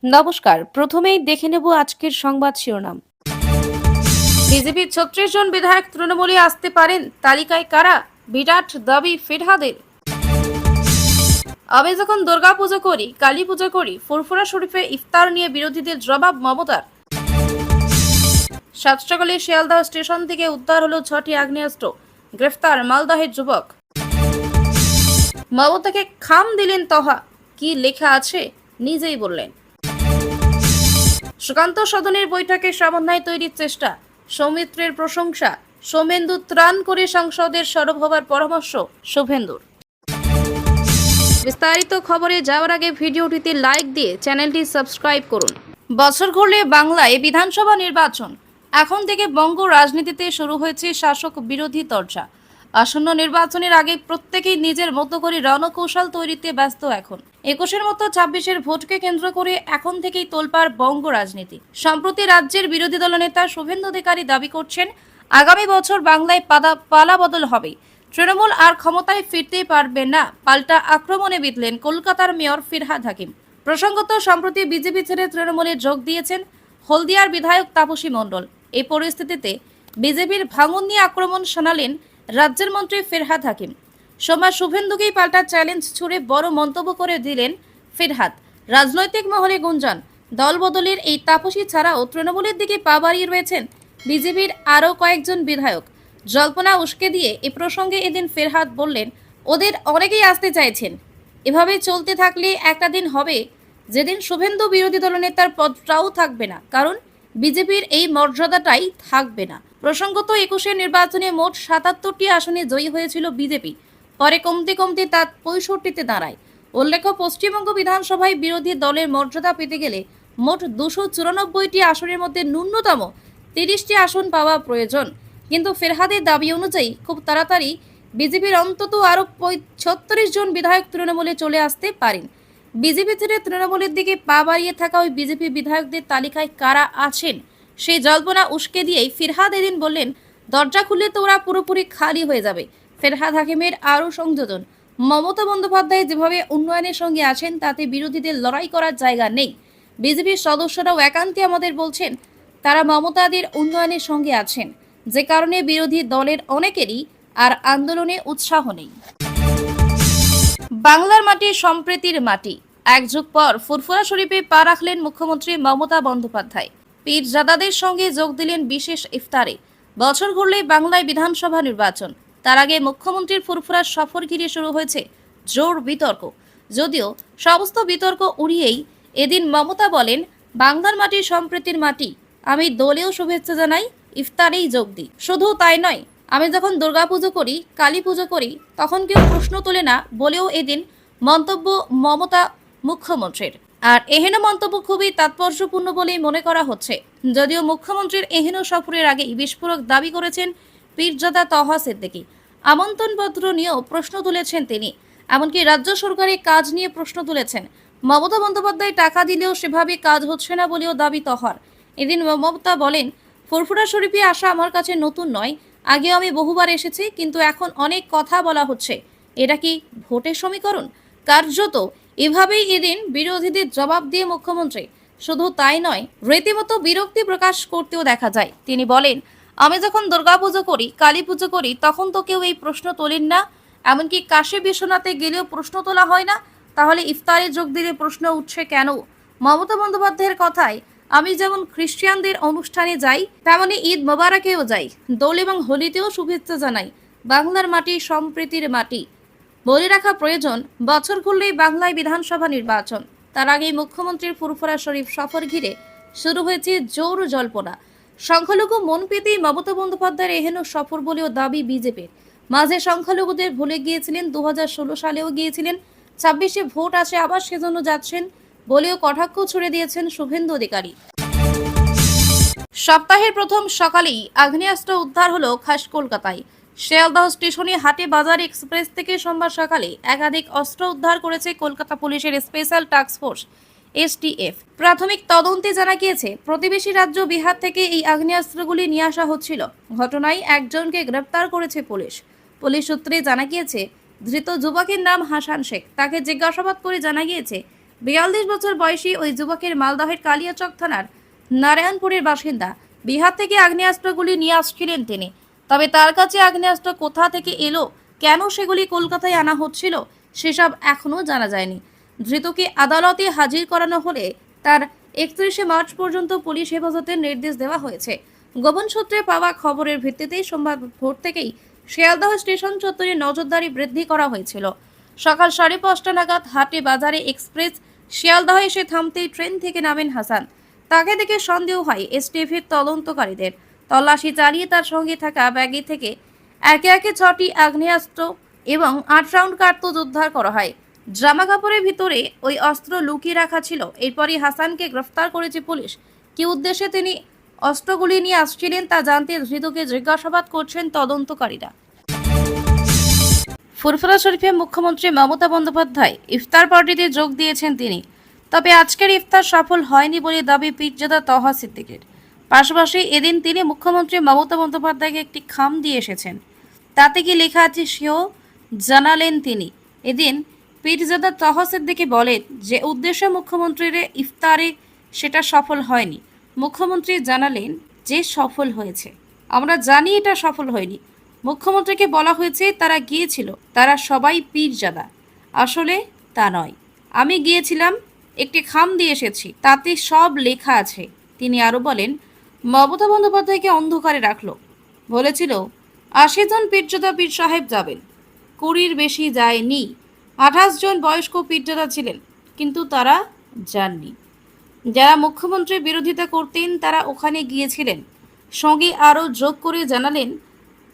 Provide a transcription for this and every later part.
নমস্কার, প্রথমেই দেখে নেব আজকের সংবাদ শিরোনাম। বিজেপির ৩৬ জন বিধায়ক তৃণমূলে আসতে পারেন, তালিকায় কারা? বিরাট দাবি ফিরহাদের। আমি যখন দুর্গাপুজো করি, কালী পুজো করি, ফুরফুরা শরীফে ইফতার নিয়ে বিরোধীদের জবাব মমতার। সাত সকালে শিয়ালদহ স্টেশন থেকে উদ্ধার হলো ৬টি আগ্নেয়াস্ত্র, গ্রেফতার মালদহের যুবক। মমতাকে খাম দিলেন তহা, কি লেখা আছে নিজেই বললেন। সুকান্ত সদনের বৈঠকে সমন্বয় তৈরির চেষ্টা, সৌমিত্রের প্রশংসা, সৌমেন্দু ত্রাণ করে সংসদের সরব হবার পরামর্শ শুভেন্দুর। বিস্তারিত খবরে যাওয়ার আগে ভিডিওটিতে লাইক দিয়ে চ্যানেলটি সাবস্ক্রাইব করুন। বছর ঘুরলে বাংলায় বিধানসভা নির্বাচন, এখন থেকে বঙ্গ রাজনীতিতে শুরু হয়েছে শাসক বিরোধী তরজা। আসন্ন নির্বাচনের আগে প্রত্যেকেই নিজের মতো করে রণকৌশল তৈরিতে ব্যস্ত। এখন ২১-এর মতো ২৬-এর ভোটকে কেন্দ্র করে এখন থেকেই তোলপাড় বঙ্গ রাজনীতি। সম্প্রতি রাজ্যের বিরোধী দলনেতা শুভেন্দু অধিকারী দাবি করছেন, আগামী বছর বাংলায় পালা বদল হবে। তৃণমূল আর ক্ষমতায় ফিরতেই পারবে না। পাল্টা আক্রমণে বিঁধলেন কলকাতার মেয়র ফিরহাদ হাকিম। প্রসঙ্গত, সম্প্রতি বিজেপি ছেড়ে তৃণমূলে যোগ দিয়েছেন হলদিয়ার বিধায়ক তাপসী মণ্ডল। এই পরিস্থিতিতে বিজেপির ভাঙন নিয়ে আক্রমণ শোনালেন রাজ্যের মন্ত্রী ফিরহাদ হাকিম। সোমবার শুভেন্দুকেই পাল্টা চ্যালেঞ্জ ছুড়ে বড় মন্তব্য করে দিলেন ফিরহাদ। রাজনৈতিক মহলে গুঞ্জন, দল বদলের এই তাপসী ছাড়াও তৃণমূলের দিকে পা বাড়িয়ে রয়েছেন বিজেপির আরও কয়েকজন বিধায়ক। জল্পনা উস্কে দিয়ে এ প্রসঙ্গে এদিন ফিরহাদ বললেন, ওদের অনেকেই আসতে চাইছেন। এভাবে চলতে থাকলে একটা দিন হবে যেদিন শুভেন্দু বিরোধী দলনেতার পদটাও থাকবে না, কারণ বিজেপির এই মর্যাদাটাই থাকবে না। প্রসঙ্গত, ২১-এর নির্বাচনে মোট ৭৭টি আসনে জয়ী হয়েছিল বিজেপি, পরে কমতে কমতে তা ৬৫-তে দাঁড়ায়। উল্লেখ্য, পশ্চিমবঙ্গ বিধানসভায় বিরোধী দলের মর্যাদা পেতে গেলে মোট ২৯৪টি আসনের মধ্যে ন্যূনতম ৩০টি আসন পাওয়া প্রয়োজন। কিন্তু ফিরহাদের দাবি অনুযায়ী খুব তাড়াতাড়ি বিজেপির অন্তত আরও ৩৬ জন বিধায়ক তৃণমূলে চলে আসতে পারেন। বিজেপি ছেড়ে তৃণমূলের দিকে পা বাড়িয়ে থাকা ওই বিজেপি বিধায়কদের তালিকায় কারা আছেন সেই জল্পনা উস্কে দিয়েই ফিরহাদ এদিন বললেন, দরজা খুললে তো ওরা পুরোপুরি খালি হয়ে যাবে। ফিরহাদ হাকিমের আরও সংযোজন, মমতা বন্দ্যোপাধ্যায় যেভাবে উন্নয়নের সঙ্গে আছেন তাতে বিরোধীদের লড়াই করার জায়গা নেই। বিজেপির সদস্যরাও একান্তে আমাদের বলছেন তারা মমতাদের উন্নয়নের সঙ্গে আছেন, যে কারণে বিরোধী দলের অনেকেরই আর আন্দোলনে উৎসাহ নেই। বাংলার মাটি সম্প্রীতির মাটি। এক যুগ পর ফুরফুরা শরীফে পা রাখলেন মুখ্যমন্ত্রী মমতা বন্দ্যোপাধ্যায়। পীরজাদাদের সঙ্গে যোগ দিলেন বিশেষ ইফতারে। বছর ঘুরলেই বাংলায় বিধানসভা নির্বাচন, তার আগে মুখ্যমন্ত্রীর ফুরফুরা সফর ঘিরে শুরু হয়েছে জোর বিতর্ক। যদিও সমস্ত বিতর্ক উড়িয়েই এদিন মমতা বলেন, বাংলার মাটি সম্প্রীতির মাটি, আমি দলেও শুভেচ্ছা জানাই, ইফতারেই যোগ দিই। শুধু তাই নয়, আমি যখন দুর্গাপুজো করি, কালী পুজো করি, তখন কেউ প্রশ্ন তোলে না বলেও এদিন মন্তব্য মমতা মুখ্যমন্ত্রীর। আর এহেন মন্তব্য খুবই তাৎপর্যপূর্ণ বলেই মনে করা হচ্ছে। যদিও মুখ্যমন্ত্রীর এহেন সফরের আগেই বিস্ফোরক দাবি করেছেন পীরজাদা তহা সিদ্দিকী। আমন্ত্রণপত্র নিয়েও প্রশ্ন তুলেছেন তিনি, এমনকি রাজ্য সরকারের কাজ নিয়ে প্রশ্ন তুলেছেন। মমতা বন্দ্যোপাধ্যায় টাকা দিলেও সেভাবে কাজ হচ্ছে না বলেও দাবি তহার। এদিন মমতা বলেন, ফুরফুরা শরীফে আসা আমার কাছে নতুন নয়, আগেও আমি বহুবার এসেছি, কিন্তু এখন অনেক কথা বলা হচ্ছে। এটা কি ভোটের সমীকরণ? কার্যত এভাবেই এদিন বিরোধীদের জবাব দিয়ে মুখ্যমন্ত্রী। শুধু তাই নয়, রীতিমতো বিরক্তি প্রকাশ করতেও দেখা যায়। তিনি বলেন, আমি যখন দুর্গাপুজো করি, কালী পুজো করি, তখন তো কেউ এই প্রশ্ন তোলেন না, এমনকি কাশী বিশ্বনাথে গেলেও প্রশ্ন তোলা হয় না, তাহলে ইফতারে যোগ দিলে প্রশ্ন উঠছে কেন? মমতা বন্দ্যোপাধ্যায়ের কথায়, আমি যেমন খ্রিস্টানদের অনুষ্ঠানে যাই, তেমনি ঈদ মোবারকেও যাই, দোল এবং হোলিতেও শুভেচ্ছা জানাই। বাংলার মাটি সম্প্রীতির মাটি। বলে রাখা প্রয়োজন, বছর ঘুরলেই বাংলায় বিধানসভা নির্বাচন, তার আগেই মুখ্যমন্ত্রীর ফুরফুরা শরীফ সফর ঘিরে শুরু হয়েছে জোর জল্পনা। সংখ্যালঘু মন পেতেই মমতা বন্দ্যোপাধ্যায়ের এহেন সফর বলেও দাবি বিজেপির। মাঝে সংখ্যালঘুদের ভুলে গিয়েছিলেন, ২০১৬ সালেও গিয়েছিলেন, ২৬-এ ভোট আছে আবার সেজন্য যাচ্ছেন বলেও কটাক্ষ ছুড়ে দিয়েছেন শুভেন্দু অধিকারী। সপ্তাহের প্রথম সকালেই আগ্নেয়াস্ত্র উদ্ধার হলো খাস কলকাতায়। শিয়ালদহ স্টেশনে হাটে বাজার এক্সপ্রেস থেকে সোমবার সকালে একাধিক অস্ত্র উদ্ধার করেছে কলকাতা পুলিশের স্পেশাল টাস্ক ফোর্স এসটিএফ। প্রাথমিক তদন্তে জানা গিয়েছে, প্রতিবেশী রাজ্য বিহার থেকে এই আগ্নেয়াস্ত্রগুলি নিয়ে আসা হচ্ছিল। ঘটনায় একজনকে গ্রেপ্তার করেছে পুলিশ। পুলিশ সূত্রে জানা গিয়েছে, ধৃত যুবকের নাম হাসান শেখ। তাকে জিজ্ঞাসাবাদ করে জানা গিয়েছে 42 বছর বয়সী ওই যুবকের মালদহের কালিয়াচক থানার নারায়ণপুরের বাসিন্দা। বিহার থেকে আগ্নেয়াস্ত্রগুলি নিয়ে আসছিলেন তিনি। তবে তার কাছে আগ্নেয়াস্ত্র কোথা থেকে এলো, কেন সেগুলি কলকাতায় আনা হচ্ছিল, সেসব এখনো জানা যায়নি। ধৃতকে আদালতে হাজির করানো হলে তার 31শে মার্চ পর্যন্ত পুলিশ হেফাজতের নির্দেশ দেওয়া হয়েছে। গোপন সূত্রে পাওয়া খবরের ভিত্তিতে সোমবার ভোর থেকেই শিয়ালদহ স্টেশন চত্বরে নজরদারি বৃদ্ধি করা হয়েছিল। সকাল 5:30 নাগাদ হাটে বাজারে এক্সপ্রেস শিয়ালদহ এসে থামতেই ট্রেন থেকে নামেন হাসান। তাকে দেখে সন্দেহ হয় এসটিএফের তদন্তকারীদের। তল্লাশি চালিয়ে তার সঙ্গে থাকা ব্যাগে থেকে একে একে 6টি আগ্নেয়াস্ত্র এবং 8 রাউন্ড কার্তুজ উদ্ধার করা হয়। জামা কাপড়ের ভিতরে ওই অস্ত্র লুকিয়ে রাখা ছিল। এরপরই হাসানকে গ্রেফতার করেছে পুলিশ। কী উদ্দেশ্যে তিনি অস্ত্রগুলি নিয়ে আসছিলেন তা জানতে ধৃতকে জিজ্ঞাসাবাদ করছেন তদন্তকারীরা। ফুরফুরা শরীফে মুখ্যমন্ত্রী মমতা বন্দ্যোপাধ্যায় ইফতার পার্টিতে যোগ দিয়েছেন তিনি। তবে আজকের ইফতার সফল হয়নি বলে দাবি পীরজাদা তহা সিদ্দিকের। পাশাপাশি এদিন তিনি মুখ্যমন্ত্রী মমতা বন্দ্যোপাধ্যায়কে একটি খাম দিয়ে এসেছেন। তাতে কি লেখা আছে সেও জানালেন তিনি। এদিন পীরজাদা তহা সিদ্দিকী বলেন যে উদ্দেশ্যে মুখ্যমন্ত্রীর ইফতারে সেটা সফল হয়নি। মুখ্যমন্ত্রী জানালেন যে সফল হয়েছে। আমরা জানি এটা সফল হয়নি। মুখ্যমন্ত্রীকে বলা হয়েছে তারা গিয়েছিল, তারা সবাই পীরজাদা। আসলে তা নয়। আমি গিয়েছিলাম, একটি খাম দিয়ে এসেছি, তাতে সব লেখা আছে। তিনি আরো বলেন, মমতা বন্দ্যোপাধ্যায়কে অন্ধকারে রাখলো, বলেছিল 80 জন পীরজাদা পীর সাহেব যাবেন, 20-র বেশি যায়নি। 28 জন বয়স্ক পীরজাদা ছিলেন, কিন্তু তারা যাননি। যারা মুখ্যমন্ত্রীর বিরোধিতা করতেন তারা ওখানে গিয়েছিলেন। সঙ্গে আরও যোগ করে জানালেন,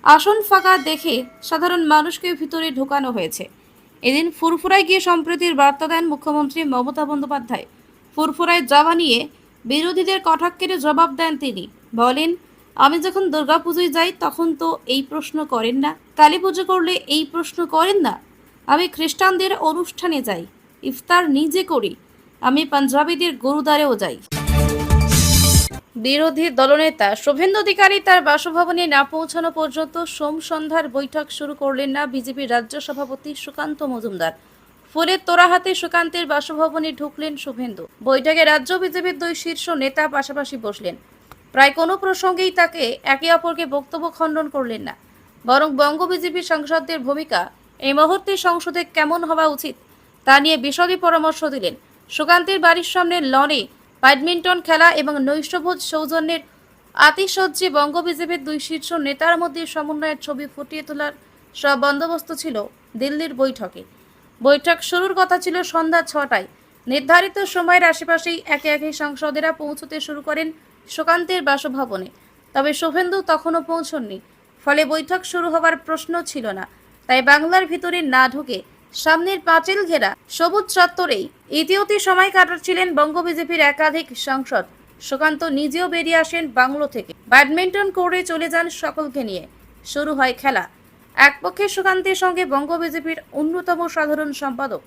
আসন ফাঁকা দেখে সাধারণ মানুষকে ভিতরে ঢোকানো হয়েছে। এদিন ফুরফুরায় গিয়ে সম্প্রীতির বার্তা দেন মুখ্যমন্ত্রী মমতা বন্দ্যোপাধ্যায়। ফুরফুরায় যাওয়া নিয়ে বিরোধীদের কটাক্ষের জবাব দেন তিনি। বলেন, আমি যখন দুর্গাপুজোয় যাই তখন তো এই প্রশ্ন করেন না, কালী পুজো করলে এই প্রশ্ন করেন না। আমি খ্রিস্টানদের অনুষ্ঠানে যাই, ইফতার নিজে করি, আমি পাঞ্জাবিদের গুরুদ্বারেও যাই। বিরোধী দলনেতা শুভেন্দু অধিকারী তার বাসভবনে না পৌঁছানো পর্যন্ত সোম সন্ধ্যার বৈঠক শুরু করলেন না বিজেপির রাজ্য সভাপতি সুকান্ত মজুমদার। ফুলের তোড়া হাতে সুকান্তের বাসভবনে ঢুকলেন শুভেন্দু। বৈঠকে রাজ্য বিজেপির 2 শীর্ষ নেতা পাশাপাশি বসলেন। প্রায় কোনো প্রসঙ্গেই তাকে একে অপরকে বক্তব্য খণ্ডন করলেন না, বরং বঙ্গ বিজেপির সাংসদদের ভূমিকা এই মুহূর্তে সংসদে কেমন হওয়া উচিত তা নিয়ে বিশদে পরামর্শ দিলেন। সুকান্তের বাড়ির সামনে লনে ব্যাডমিন্টন খেলা এবং নৈশভোজ সৌজন্যের আতিশয্যে বঙ্গ বিজেপির 2 শীর্ষ নেতার মধ্যে সমন্বয়ের ছবি ফুটিয়ে তোলার সব বন্দোবস্ত ছিল দিল্লির বৈঠকে। বৈঠক শুরুর কথা ছিল সন্ধ্যা 6টায়। নির্ধারিত সময়ের আশেপাশেই একে একে সাংসদেরা পৌঁছতে শুরু করেন সুকান্তের বাসভবনে। তবে শুভেন্দু তখনও পৌঁছননি, ফলে বৈঠক শুরু হওয়ার প্রশ্ন ছিল না। তাই বাংলার ভিতরে না ঢুকে সামনের পাঁচিল ঘেরা সবুজ চত্বরেই ইতিউতি সময় কাটাচ্ছিলেন বঙ্গ বিজেপির একাধিক সাংসদ। সুকান্ত নিজেও বেরিয়ে আসেন বাংলো থেকে, ব্যাডমিন্টন কোর্টে চলে যান সকলকে নিয়ে। শুরু হয় খেলা। এক পক্ষে সুকান্তের সঙ্গে বঙ্গ বিজেপির অন্যতম সাধারণ সম্পাদক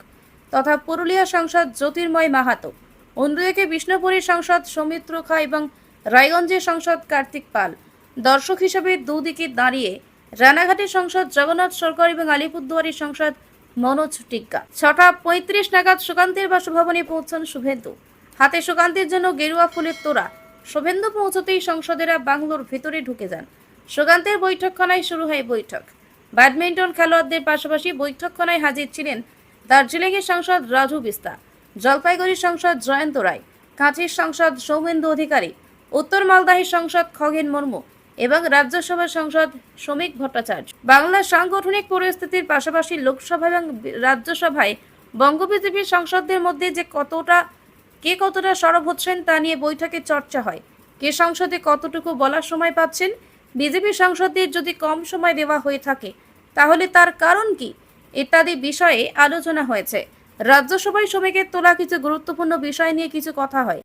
তথা পুরুলিয়া সাংসদ জ্যোতির্ময় মাহাতো, অন্যদিকে বিষ্ণুপুরের সাংসদ সৌমিত্র খা এবং রায়গঞ্জের সাংসদ কার্তিক পাল। দর্শক হিসেবে দুদিকে দাঁড়িয়ে রানাঘাটের সাংসদ জগন্নাথ সরকার এবং আলিপুরদুয়ারের সাংসদ মনোজ টিক্কা। 6:35 নাগাদ সুকান্তের বাসভবনে পৌঁছান শুভেন্দু। হাতে সুকান্তের জন্য গেরুয়া ফুলের তোড়া। শুভেন্দু পৌঁছতেই সংসদেরা বাংলোর ভেতরে ঢুকে যান। সুকান্তের বৈঠকখানায় শুরু হয় বৈঠক। ব্যাডমিন্টন খেলোয়াড়দের পাশাপাশি বৈঠকখানায় হাজির ছিলেন দার্জিলিংয়ের সাংসদ রাজু বিস্তা, জলপাইগুড়ির সাংসদ জয়ন্ত রায়, কাঁচির সাংসদ সৌমেন্দু অধিকারী, উত্তর মালদাহের সাংসদ খগেন মুর্মু এবং রাজ্যসভার সাংসদ শ্রমিক ভট্টাচার্য। বাংলার সাংগঠনিক পরিস্থিতির পাশাপাশি লোকসভা এবং রাজ্যসভায় বঙ্গ বিজেপির সাংসদদের মধ্যে যে কে কতটা সরব হচ্ছেন তা নিয়ে বৈঠকে চর্চা হয়। কে সংসদে কতটুকু বলার সময় পাচ্ছেন, বিজেপি সাংসদদের যদি কম সময় দেওয়া হয়ে থাকে তাহলে তার কারণ কি ইত্যাদি বিষয়ে আলোচনা হয়েছে। রাজ্যসভায় শ্রমিকের তোলা কিছু গুরুত্বপূর্ণ বিষয় নিয়ে কিছু কথা হয়।